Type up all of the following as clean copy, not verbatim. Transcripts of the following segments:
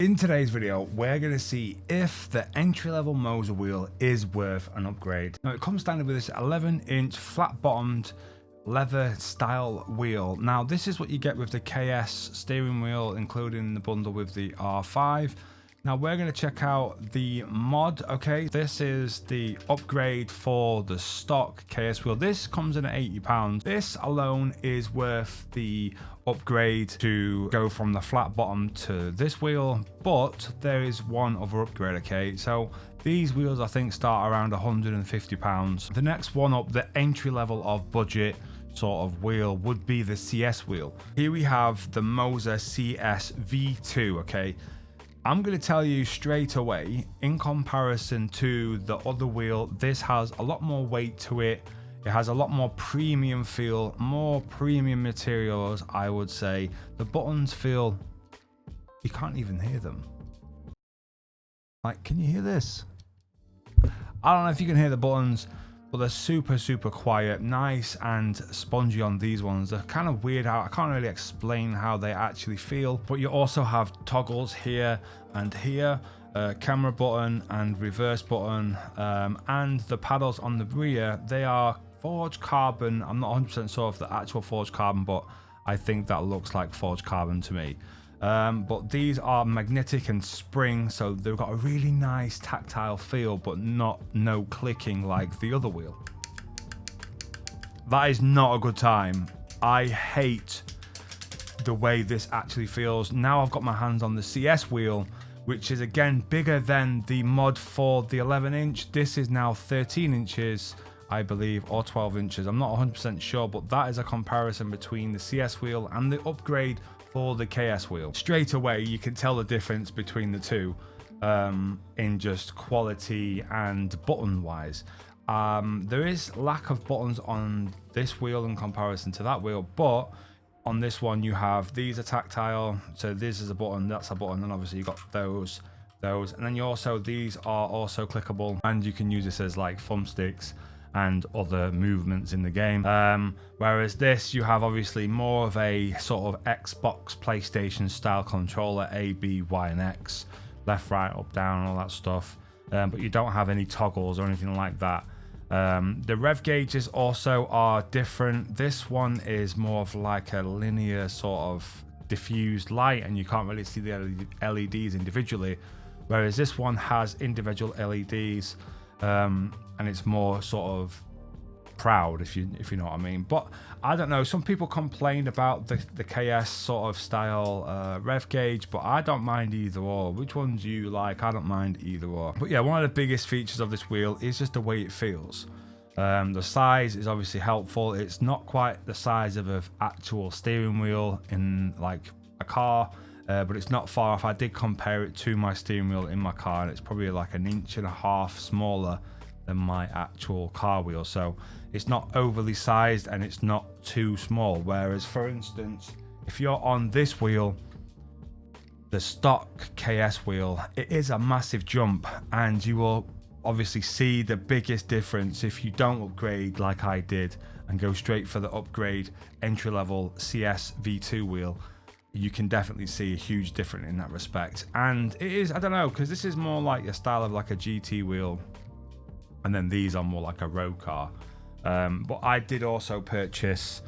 In today's video, we're going to see if the entry-level MOZA wheel is worth an upgrade. Now, it comes standard with this 11-inch flat-bottomed leather style wheel. Now, this is what you get with the KS steering wheel, including the bundle with the R5. Now, we're going to check out the mod, okay? This is the upgrade for the stock KS wheel. This comes in at £80. This alone is worth the upgrade to go from the flat bottom to this wheel, but there is one other upgrade, okay? So these wheels I think start around £150. The next one up, the entry level of budget sort of wheel, would be the CS wheel. Here we have the MOZA CS V2, okay? I'm going to tell you straight away, in comparison to the other wheel, this has a lot more weight to it. It has a lot more premium feel, more premium materials, I would say. The buttons feel, you can't even hear them. Like, can you hear this? I don't know if you can hear the buttons, but they're super quiet, nice and spongy on these ones. They're kind of weird how I can't really explain how they actually feel, but you also have toggles here and here, camera button and reverse button, and the paddles on the rear, they are forged carbon. I'm not 100% sure of the actual forged carbon, but I think that looks like forged carbon to me. But these are magnetic and spring, so they've got a really nice tactile feel, but no clicking like the other wheel. That is not a good time. I hate the way this actually feels. Now I've got my hands on the CS wheel, which is again bigger than the mod for the 11-inch. This is now 13 inches, I believe, or 12 inches. I'm not 100% sure, but that is a comparison between the CS wheel and the upgrade for the KS wheel. Straight away you can tell the difference between the two in just quality and button wise. There is lack of buttons on this wheel in comparison to that wheel, but on this one you have, these are tactile, so this is a button, that's a button, and obviously you got those, and then you also, these are also clickable, and you can use this as like thumbsticks and other movements in the game. Whereas this, you have obviously more of a sort of Xbox, PlayStation style controller, A, B, Y, and X, left, right, up, down, all that stuff. But you don't have any toggles or anything like that. The rev gauges also are different. This one is more of like a linear sort of diffused light, and you can't really see the LEDs individually. Whereas this one has individual LEDs. And it's more sort of proud, if you know what I mean. But I don't know, some people complained about the KS sort of style rev gauge, but I don't mind either or. Which one do you like? I don't mind either or. But yeah, one of the biggest features of this wheel is just the way it feels. The size is obviously helpful. It's not quite the size of an actual steering wheel in like a car, but it's not far off. I did compare it to my steering wheel in my car, and it's probably like 1.5 inches smaller than my actual car wheel. So it's not overly sized and it's not too small. Whereas, for instance, if you're on this wheel, the stock KS wheel, it is a massive jump, and you will obviously see the biggest difference if you don't upgrade like I did and go straight for the upgrade entry-level CS V2 wheel. You can definitely see a huge difference in that respect. And it is, I don't know, because this is more like a style of like a GT wheel, and then these are more like a road car. But I did also purchase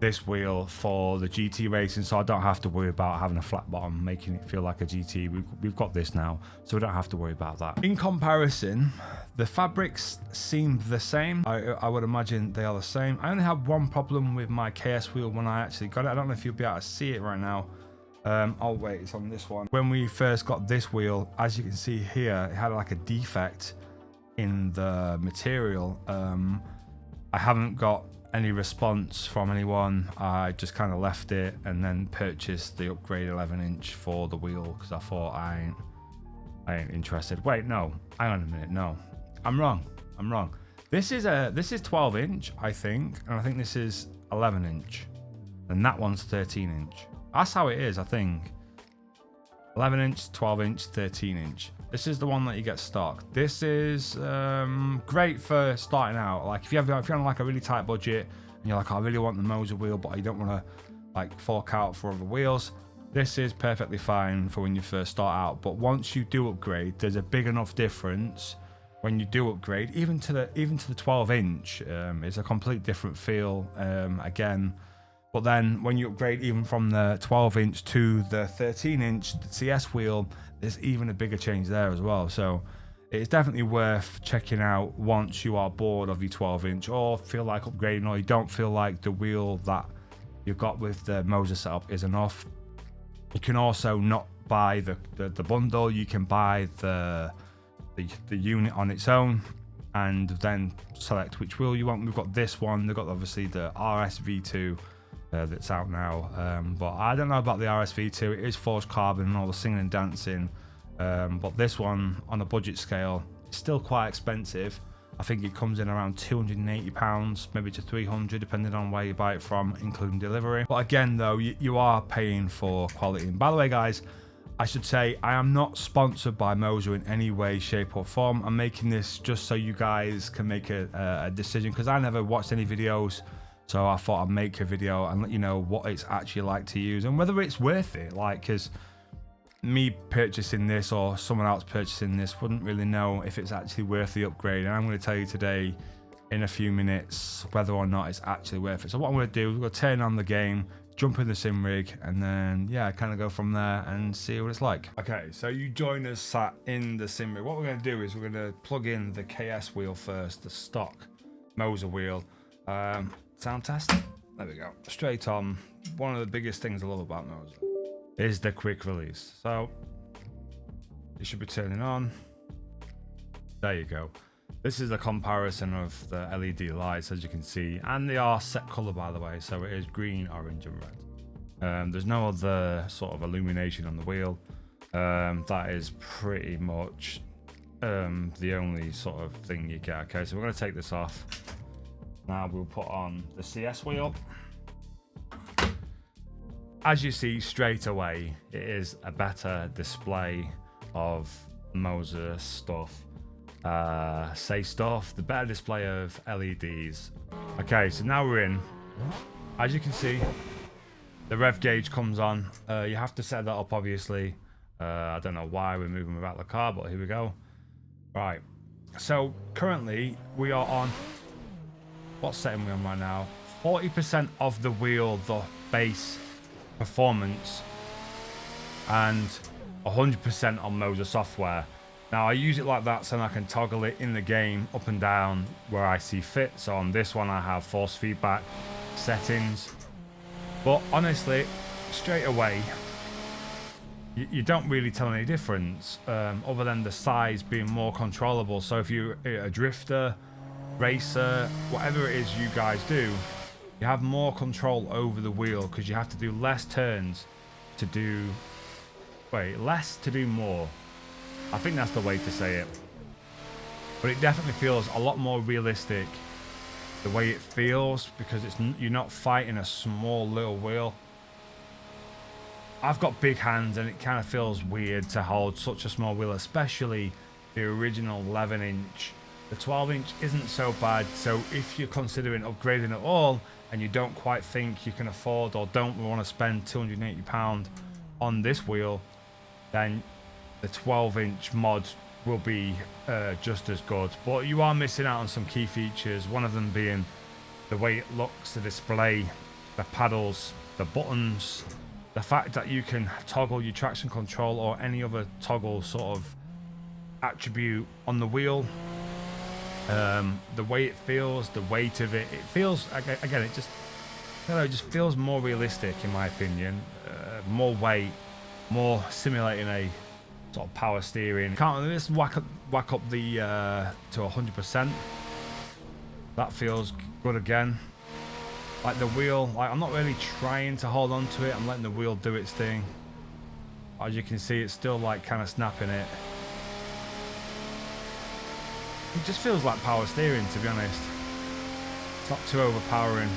this wheel for the GT racing, so I don't have to worry about having a flat bottom making it feel like a GT. We've got this now, so we don't have to worry about that. In comparison, the fabrics seem the same. I would imagine they are the same. I only have one problem with my KS wheel when I actually got it. I don't know if you'll be able to see it right now. Oh wait, it's on this one. When we first got this wheel, as you can see here, it had like a defect in the material. I haven't got any response from anyone. I just kind of left it and then purchased the upgrade 11-inch for the wheel because I thought I ain't interested. Wait, no, hang on a minute, no, I'm wrong. This is 12-inch, I think, and I think this is 11-inch, and that one's 13-inch. That's how it is, I think. 11-inch, 12-inch, 13-inch. This is the one that you get stock. This is great for starting out. Like if you're on like a really tight budget and you're like, I really want the MOZA wheel, but I don't want to like fork out for other wheels. This is perfectly fine for when you first start out, but once you do upgrade, there's a big enough difference when you do upgrade, even to the 12-inch. It's a complete different feel again. But then when you upgrade even from the 12-inch to the 13-inch, the CS wheel, there's even a bigger change there as well. So it's definitely worth checking out once you are bored of your 12-inch or feel like upgrading, or you don't feel like the wheel that you've got with the MOZA setup is enough. You can also not buy the bundle. You can buy the unit on its own and then select which wheel you want. We've got this one. They've got obviously the RSV2 that's out now, but I don't know about the RSV2. It is forged carbon and all the singing and dancing, but this one on a budget scale is still quite expensive. I think it comes in around £280, maybe to £300, depending on where you buy it from, including delivery. But again, though, you are paying for quality. And by the way, guys, I should say I am not sponsored by MOZA in any way, shape, or form. I'm making this just so you guys can make a decision, because I never watched any videos. So I thought I'd make a video and let you know what it's actually like to use and whether it's worth it. Like, because me purchasing this or someone else purchasing this wouldn't really know if it's actually worth the upgrade. And I'm going to tell you today in a few minutes whether or not it's actually worth it. So what I'm going to do is we're going to turn on the game, jump in the sim rig, and then yeah, kind of go from there and see what it's like. Okay, so you join us sat in the sim rig. What we're going to do is we're going to plug in the KS wheel first, the stock MOZA wheel. Sound test. There we go. Straight on. One of the biggest things I love about MOZA is the quick release. So it should be turning on. There you go. This is a comparison of the LED lights, as you can see, and they are set color, by the way. So it is green, orange, and red. There's no other sort of illumination on the wheel. That is pretty much the only sort of thing you get. Okay, so we're going to take this off. Now we'll put on the CS wheel. As you see straight away, it is a better display of MOZA stuff. Say stuff, the better display of LEDs. Okay, so now we're in. As you can see, the rev gauge comes on. You have to set that up, obviously. I don't know why we're moving without the car, but here we go. Right, so currently we are on, what setting are we on right now? 40% of the wheel, the base performance, and 100% on MOZA software. Now I use it like that so I can toggle it in the game up and down where I see fit. So on this one I have force feedback settings, but honestly straight away you don't really tell any difference, other than the size being more controllable. So if you're a drifter, racer, whatever it is you guys do, you have more control over the wheel because you have to do less turns to do, less to do more. I think that's the way to say it. But it definitely feels a lot more realistic the way it feels, because you're not fighting a small little wheel. I've got big hands and it kind of feels weird to hold such a small wheel, especially the original 11-inch. The 12-inch isn't so bad, so if you're considering upgrading at all and you don't quite think you can afford or don't want to spend £280 on this wheel, then the 12-inch mod will be just as good. But you are missing out on some key features, one of them being the way it looks, the display, the paddles, the buttons, the fact that you can toggle your traction control or any other toggle sort of attribute on the wheel. The way it feels, the weight of it, it feels, again, it just, I don't know, it just feels more realistic in my opinion. More weight, more simulating a sort of power steering. Can't just whack up the to 100%. That feels good again. Like the wheel, like I'm not really trying to hold on to it, I'm letting the wheel do its thing. As you can see, it's still like kind of snapping it. It just feels like power steering, to be honest. It's not too overpowering.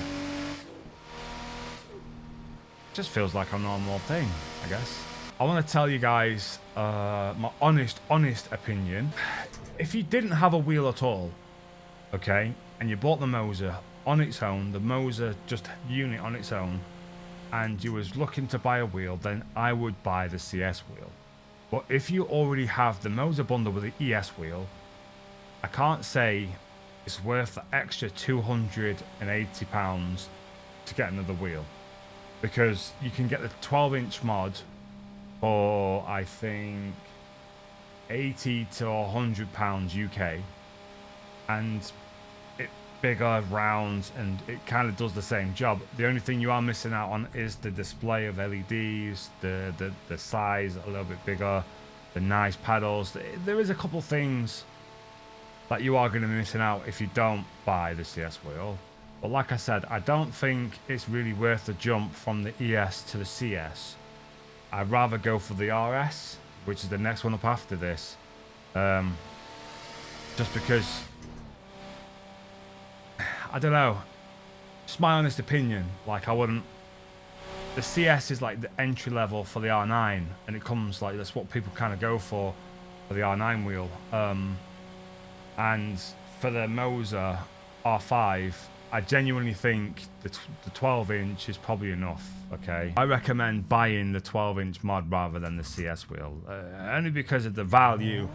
It just feels like a normal thing, I guess. I want to tell you guys my honest opinion. If you didn't have a wheel at all, okay, and you bought the MOZA on its own, the MOZA just unit on its own, and you was looking to buy a wheel, then I would buy the CS wheel. But if you already have the MOZA bundle with the ES wheel, I can't say it's worth the extra £280 to get another wheel, because you can get the 12-inch mod for I think £80 to £100 UK, and it bigger, round, and it kind of does the same job. The only thing you are missing out on is the display of LEDs, the size a little bit bigger, the nice pedals. There is a couple things that you are going to be missing out if you don't buy the CS wheel. But like I said, I don't think it's really worth the jump from the ES to the CS. I'd rather go for the RS, which is the next one up after this. Just because, I don't know, just my honest opinion, like I wouldn't, the CS is like the entry level for the R9, and it comes like, that's what people kind of go for the R9 wheel. And for the MOZA R5, I genuinely think the 12-inch is probably enough, okay? I recommend buying the 12-inch mod rather than the CS wheel, only because of the value,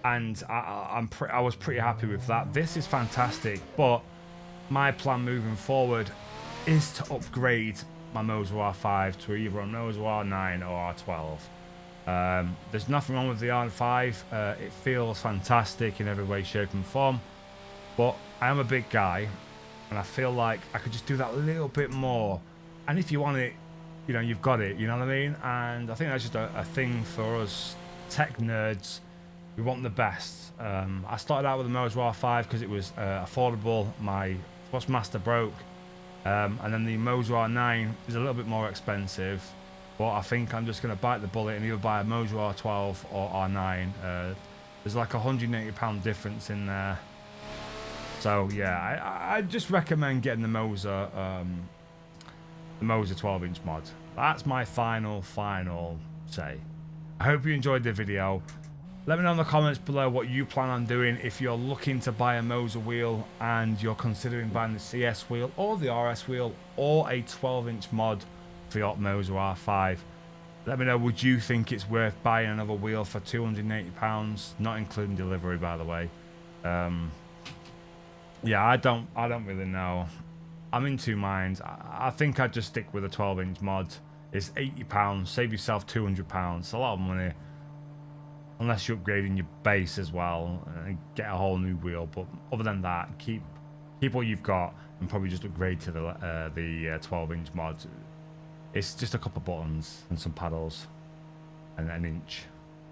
and I was pretty happy with that. This is fantastic, but my plan moving forward is to upgrade my MOZA R5 to either a MOZA R9 or R12. There's nothing wrong with the R5. It feels fantastic in every way, shape and form, but I am a big guy and I feel like I could just do that a little bit more. And if you want it, you know, you've got it, you know what I mean? And I think that's just a thing for us tech nerds. We want the best. I started out with the MOZA R5 because it was affordable. My Thrustmaster broke, and then the MOZA R9 is a little bit more expensive. But I think I'm just going to bite the bullet and either buy a MOZA R12 or R9. There's like £180 difference in there. So yeah, I just recommend getting the MOZA 12-inch mod. That's my final say. I hope you enjoyed the video. Let me know in the comments below what you plan on doing if you're looking to buy a MOZA wheel and you're considering buying the CS wheel or the RS wheel or a 12-inch mod for your MOZA R5. Let me know, would you think it's worth buying another wheel for £280, not including delivery, by the way? Yeah, I don't really know. I'm in two minds. I think I'd just stick with a 12-inch mod. It's £80, save yourself £200. It's a lot of money, unless you're upgrading your base as well and get a whole new wheel. But other than that, keep what you've got and probably just upgrade to the 12-inch mod. It's just a couple buttons and some paddles and an inch.